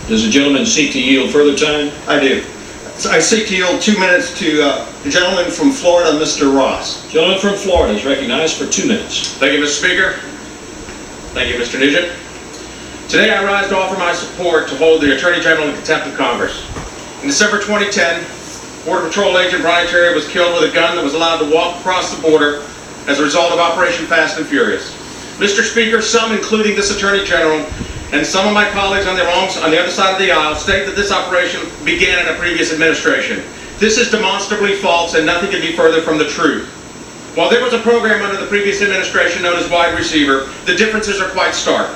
Does the gentleman seek to yield further time? I do. I seek to yield 2 minutes to the gentleman from Florida, Mr. Ross. Gentleman from Florida is recognized for 2 minutes. Thank you, Mr. Speaker. Thank you, Mr. Nugent. Today I rise to offer my support to hold the Attorney General in contempt of Congress. In December 2010, Border Patrol agent Brian Terry was killed with a gun that was allowed to walk across the border as a result of Operation Fast and Furious. Mr. Speaker, some, including this Attorney General, and some of my colleagues on the other side of the aisle state that this operation began in a previous administration. This is demonstrably false, and nothing could be further from the truth. While there was a program under the previous administration known as Wide Receiver, the differences are quite stark.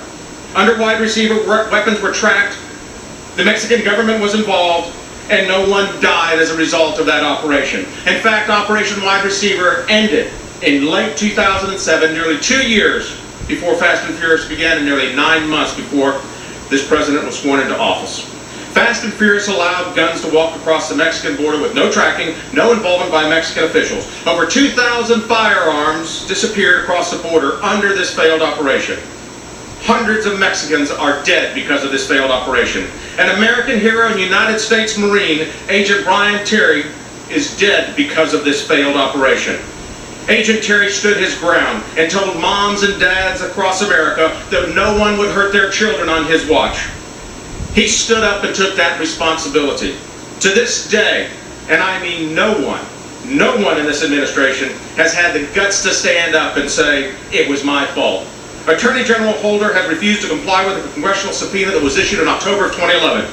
Under Wide Receiver, weapons were tracked, the Mexican government was involved, and no one died as a result of that operation. In fact, Operation Wide Receiver ended in late 2007, nearly 2 years before Fast and Furious began, and nearly 9 months before this president was sworn into office. Fast and Furious allowed guns to walk across the Mexican border with no tracking, no involvement by Mexican officials. Over 2,000 firearms disappeared across the border under this failed operation. Hundreds of Mexicans are dead because of this failed operation. An American hero and United States Marine, Agent Brian Terry, is dead because of this failed operation. Agent Terry stood his ground and told moms and dads across America that no one would hurt their children on his watch. He stood up and took that responsibility. To this day, and I mean no one in this administration has had the guts to stand up and say, it was my fault. Attorney General Holder had refused to comply with a congressional subpoena that was issued in October of 2011.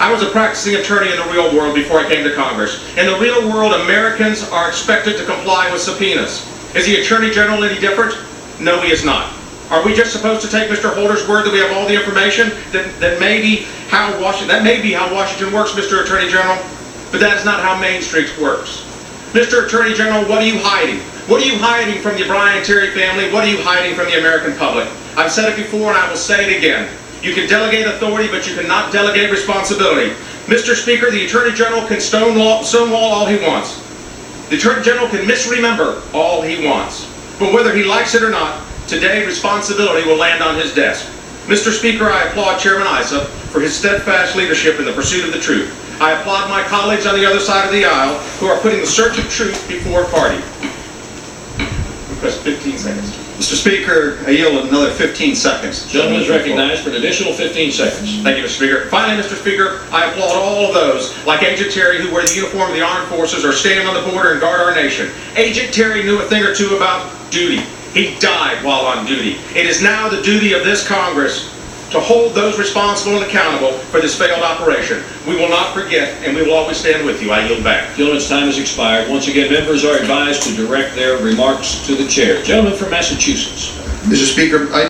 I was a practicing attorney in the real world before I came to Congress. In the real world, Americans are expected to comply with subpoenas. Is the Attorney General any different? No, he is not. Are we just supposed to take Mr. Holder's word that we have all the information? That may be how Washington works, Mr. Attorney General, but that is not how Main Street works. Mr. Attorney General, what are you hiding? What are you hiding from the Brian Terry family? What are you hiding from the American public? I've said it before and I will say it again. You can delegate authority, but you cannot delegate responsibility. Mr. Speaker, the Attorney General can stonewall all he wants. The Attorney General can misremember all he wants. But whether he likes it or not, today responsibility will land on his desk. Mr. Speaker, I applaud Chairman Issa for his steadfast leadership in the pursuit of the truth. I applaud my colleagues on the other side of the aisle who are putting the search of truth before party. Request 15 seconds. Mr. Speaker, I yield another 15 seconds. The gentleman is recognized for an additional 15 seconds. Thank you, Mr. Speaker. Finally, Mr. Speaker, I applaud all of those, like Agent Terry, who wear the uniform of the armed forces or stand on the border and guard our nation. Agent Terry knew a thing or two about duty. He died while on duty. It is now the duty of this Congress to hold those responsible and accountable for this failed operation. We will not forget, and we will always stand with you. I yield back. Gentleman's time has expired. Once again, members are advised to direct their remarks to the chair. Gentleman from Massachusetts. Mr. Speaker,